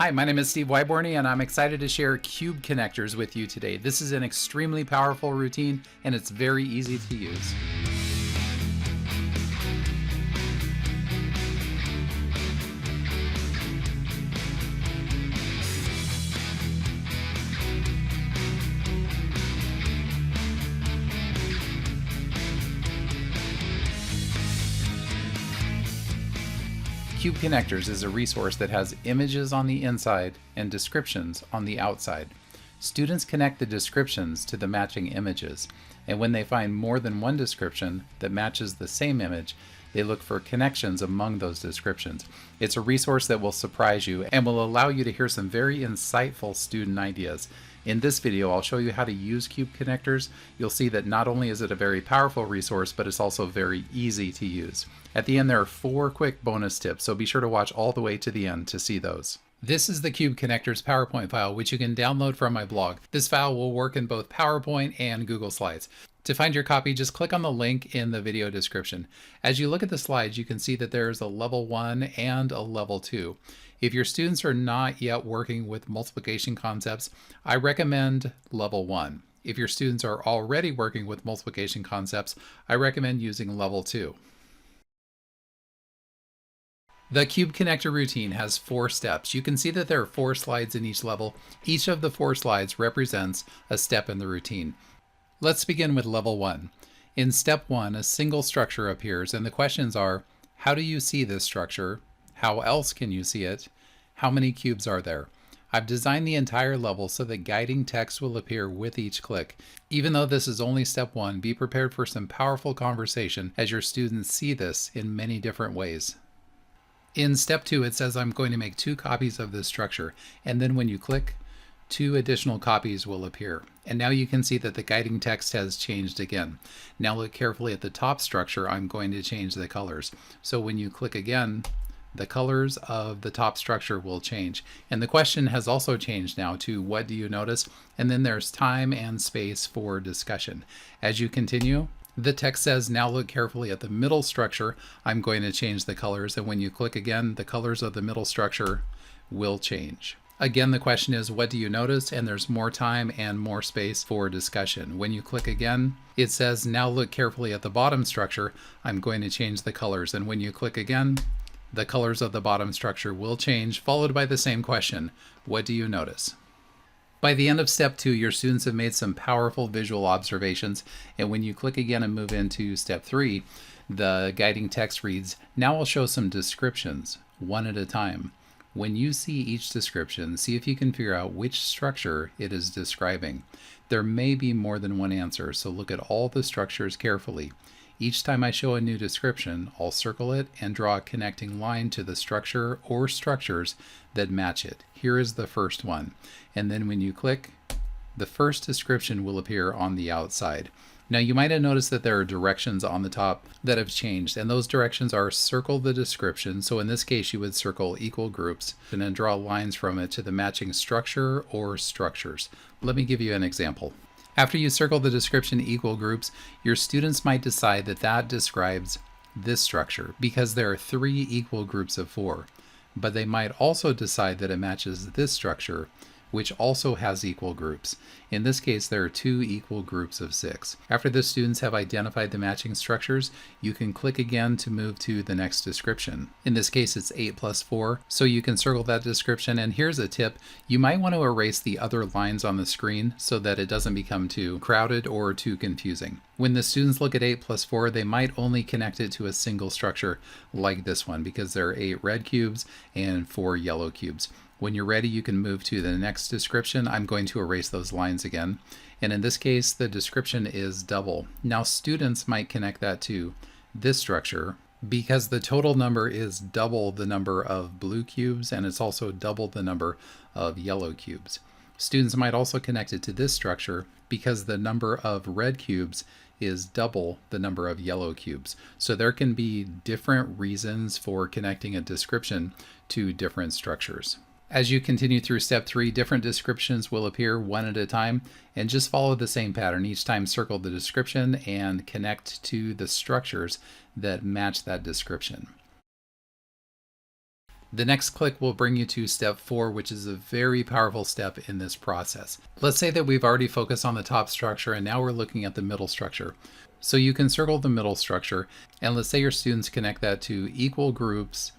Hi, my name is Steve Wyborney, and I'm excited to share cube connectors with you today. This is an extremely powerful routine, and it's very easy to use. Cube Connectors is a resource that has images on the inside and descriptions on the outside. Students connect the descriptions to the matching images, and when they find more than one description that matches the same image, they look for connections among those descriptions. It's a resource that will surprise you and will allow you to hear some very insightful student ideas. In this video, I'll show you how to use Cube Connectors. You'll see that not only is it a very powerful resource, but it's also very easy to use. At the end, there are 4 quick bonus tips, so be sure to watch all the way to the end to see those. This is the Cube Connectors PowerPoint file, which you can download from my blog. This file will work in both PowerPoint and Google Slides. To find your copy, just click on the link in the video description. As you look at the slides, you can see that there's a level 1 and a level 2. If your students are not yet working with multiplication concepts, I recommend level 1. If your students are already working with multiplication concepts, I recommend using level 2. The Cube Connector routine has 4 steps. You can see that there are 4 slides in each level. Each of the 4 slides represents a step in the routine. Let's begin with level 1. In step 1, a single structure appears, and the questions are, how do you see this structure? How else can you see it? How many cubes are there? I've designed the entire level so that guiding text will appear with each click. Even though this is only step 1, be prepared for some powerful conversation as your students see this in many different ways. In step 2, it says I'm going to make 2 copies of this structure, and then when you click, 2 additional copies will appear. And now you can see that the guiding text has changed again. Now look carefully at the top structure. I'm going to change the colors. So when you click again, the colors of the top structure will change. And the question has also changed now to what do you notice? And then there's time and space for discussion. As you continue, the text says, now look carefully at the middle structure. I'm going to change the colors. And when you click again, the colors of the middle structure will change. Again, the question is, what do you notice? And there's more time and more space for discussion. When you click again, it says, now look carefully at the bottom structure. I'm going to change the colors. And when you click again, the colors of the bottom structure will change, followed by the same question, what do you notice? By the end of step 2, your students have made some powerful visual observations. And when you click again and move into step 3, the guiding text reads, now I'll show some descriptions, one at a time. When you see each description, see if you can figure out which structure it is describing. There may be more than one answer, so look at all the structures carefully. Each time I show a new description, I'll circle it and draw a connecting line to the structure or structures that match it. Here is the first one. And then when you click, the first description will appear on the outside. Now you might have noticed that there are directions on the top that have changed, and those directions are circle the description. So in this case, you would circle equal groups and then draw lines from it to the matching structure or structures. Let me give you an example. After you circle the description equal groups, your students might decide that that describes this structure because there are 3 equal groups of 4. But they might also decide that it matches this structure, which also has equal groups. In this case, there are 2 equal groups of 6. After the students have identified the matching structures, you can click again to move to the next description. In this case, it's 8 plus 4, so you can circle that description. And here's a tip. You might want to erase the other lines on the screen so that it doesn't become too crowded or too confusing. When the students look at 8 plus 4, they might only connect it to a single structure like this one because there are 8 red cubes and 4 yellow cubes. When you're ready, you can move to the next description. I'm going to erase those lines again. And in this case, the description is double. Now students might connect that to this structure because the total number is double the number of blue cubes and it's also double the number of yellow cubes. Students might also connect it to this structure because the number of red cubes is double the number of yellow cubes. So there can be different reasons for connecting a description to different structures. As you continue through step 3, different descriptions will appear one at a time, and just follow the same pattern. Each time circle the description and connect to the structures that match that description. The next click will bring you to step 4, which is a very powerful step in this process. Let's say that we've already focused on the top structure and now we're looking at the middle structure. So you can circle the middle structure, and let's say your students connect that to equal groups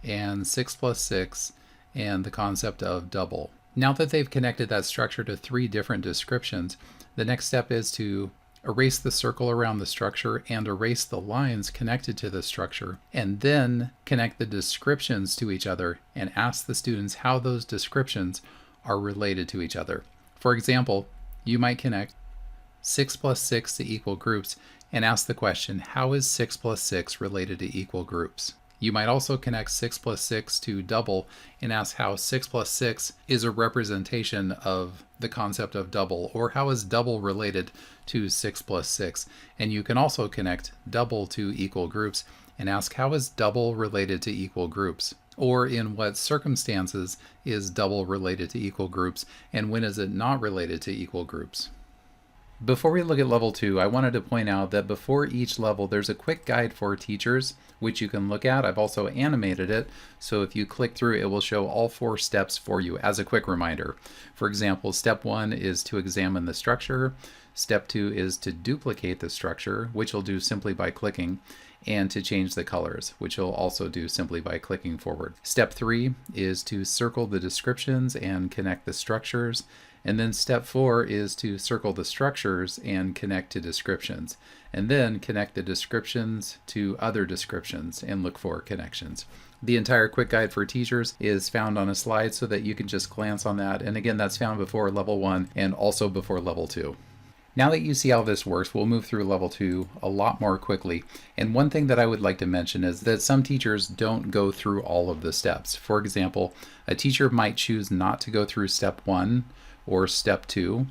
and 6 plus 6 and the concept of double. Now that they've connected that structure to 3 different descriptions, the next step is to erase the circle around the structure and erase the lines connected to the structure, and then connect the descriptions to each other and ask the students how those descriptions are related to each other. For example, you might connect 6 plus 6 to equal groups and ask the question, how is 6 plus 6 related to equal groups? You might also connect 6 plus 6 to double and ask how 6 plus 6 is a representation of the concept of double, or how is double related to 6 plus 6. And you can also connect double to equal groups and ask how is double related to equal groups, or in what circumstances is double related to equal groups and when is it not related to equal groups. Before we look at level 2, I wanted to point out that before each level there's a quick guide for teachers which you can look at. I've also animated it, so if you click through it will show all 4 steps for you as a quick reminder. For example, step 1 is to examine the structure, step 2 is to duplicate the structure, which you'll do simply by clicking, and to change the colors, which you'll also do simply by clicking forward. Step 3 is to circle the descriptions and connect the structures. And then step 4 is to circle the structures and connect to descriptions. And then connect the descriptions to other descriptions and look for connections. The entire quick guide for teachers is found on a slide so that you can just glance on that. And again, that's found before level 1 and also before level 2. Now that you see how this works, we'll move through level 2 a lot more quickly. And one thing that I would like to mention is that some teachers don't go through all of the steps. For example, a teacher might choose not to go through step 1 or step 2,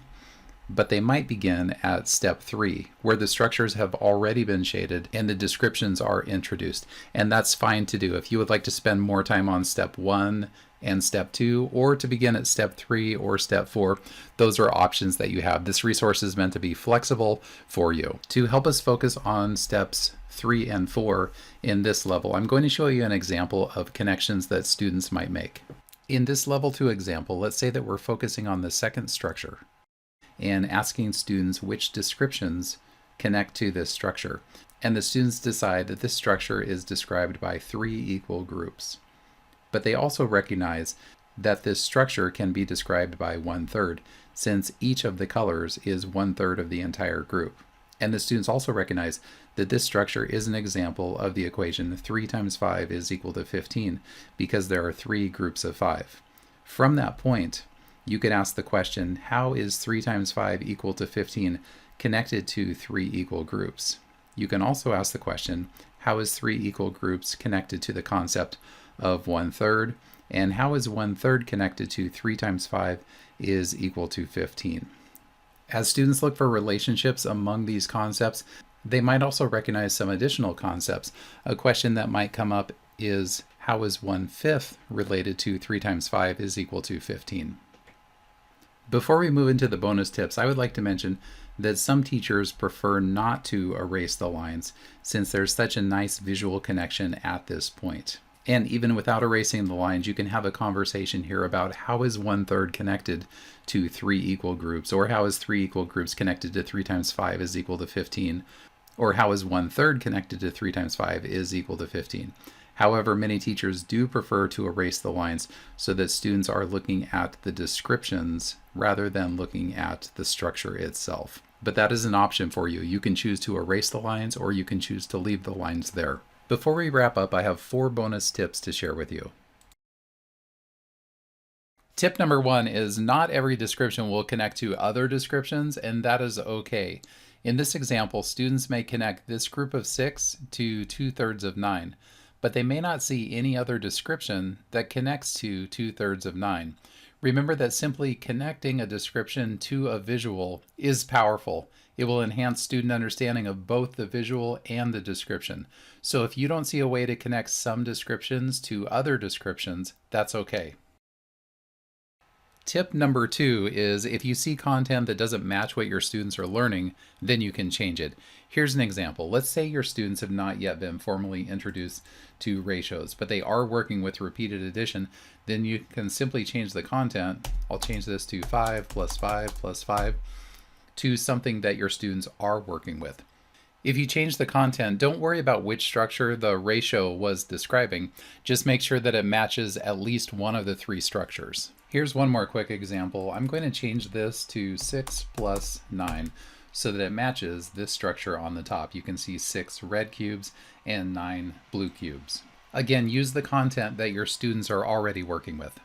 but they might begin at step 3, where the structures have already been shaded and the descriptions are introduced. And that's fine to do. If you would like to spend more time on step 1 and step 2, or to begin at step 3 or step 4, those are options that you have. This resource is meant to be flexible for you. To help us focus on steps 3 and 4 in this level, I'm going to show you an example of connections that students might make. In this level 2 example, let's say that we're focusing on the second structure and asking students which descriptions connect to this structure. And the students decide that this structure is described by 3 equal groups. But they also recognize that this structure can be described by 1/3, since each of the colors is 1/3 of the entire group. And the students also recognize that this structure is an example of the equation 3 times 5 is equal to 15, because there are 3 groups of 5. From that point, you can ask the question, how is 3 times 5 equal to 15 connected to 3 equal groups? You can also ask the question, how is 3 equal groups connected to the concept of 1/3, and how is 1/3 connected to 3 times 5 is equal to 15? As students look for relationships among these concepts, they might also recognize some additional concepts. A question that might come up is, how is 1/5 related to 3 times 5 is equal to 15? Before we move into the bonus tips, I would like to mention that some teachers prefer not to erase the lines, since there's such a nice visual connection at this point. And even without erasing the lines, you can have a conversation here about how is 1/3 connected to 3 equal groups, or how is 3 equal groups connected to 3 times 5 is equal to 15, or how is 1/3 connected to 3 times 5 is equal to 15. However, many teachers do prefer to erase the lines so that students are looking at the descriptions rather than looking at the structure itself. But that is an option for you. You can choose to erase the lines, or you can choose to leave the lines there. Before we wrap up, I have 4 bonus tips to share with you. Tip number 1 is not every description will connect to other descriptions, and that is okay. In this example, students may connect this group of 6 to 2/3 of 9, but they may not see any other description that connects to 2/3 of 9. Remember that simply connecting a description to a visual is powerful. It will enhance student understanding of both the visual and the description. So if you don't see a way to connect some descriptions to other descriptions, that's okay. Tip number 2 is if you see content that doesn't match what your students are learning, then you can change it. Here's an example. Let's say your students have not yet been formally introduced to ratios, but they are working with repeated addition. Then you can simply change the content. I'll change this to 5 plus 5 plus 5 to something that your students are working with. If you change the content, don't worry about which structure the ratio was describing. Just make sure that it matches at least one of the 3 structures. Here's one more quick example. I'm going to change this to 6 plus 9 so that it matches this structure on the top. You can see 6 red cubes and 9 blue cubes. Again, use the content that your students are already working with.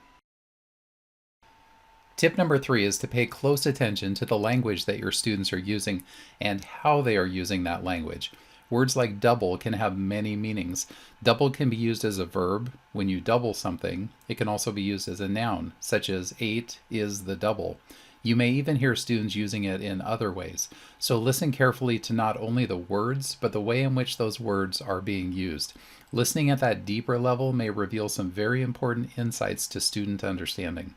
Tip number 3 is to pay close attention to the language that your students are using and how they are using that language. Words like double can have many meanings. Double can be used as a verb when you double something. It can also be used as a noun, such as 8 is the double. You may even hear students using it in other ways. So listen carefully to not only the words, but the way in which those words are being used. Listening at that deeper level may reveal some very important insights to student understanding.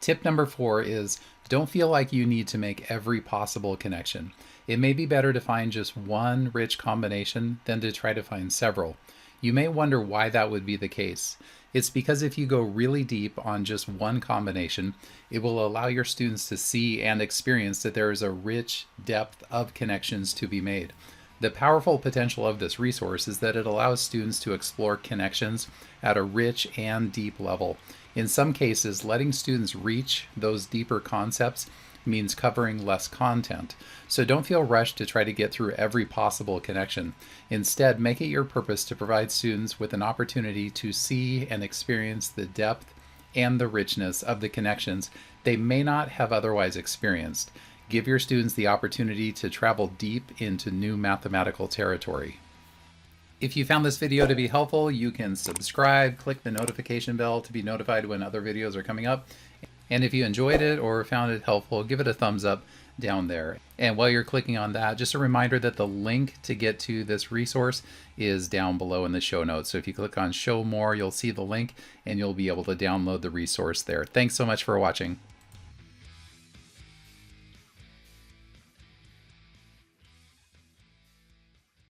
Tip number 4 is don't feel like you need to make every possible connection. It may be better to find just one rich combination than to try to find several. You may wonder why that would be the case. It's because if you go really deep on just one combination, it will allow your students to see and experience that there is a rich depth of connections to be made. The powerful potential of this resource is that it allows students to explore connections at a rich and deep level. In some cases, letting students reach those deeper concepts means covering less content. So don't feel rushed to try to get through every possible connection. Instead, make it your purpose to provide students with an opportunity to see and experience the depth and the richness of the connections they may not have otherwise experienced. Give your students the opportunity to travel deep into new mathematical territory. If you found this video to be helpful, you can subscribe, click the notification bell to be notified when other videos are coming up. And if you enjoyed it or found it helpful, give it a thumbs up down there. And while you're clicking on that, just a reminder that the link to get to this resource is down below in the show notes. So if you click on show more, you'll see the link and you'll be able to download the resource there. Thanks so much for watching.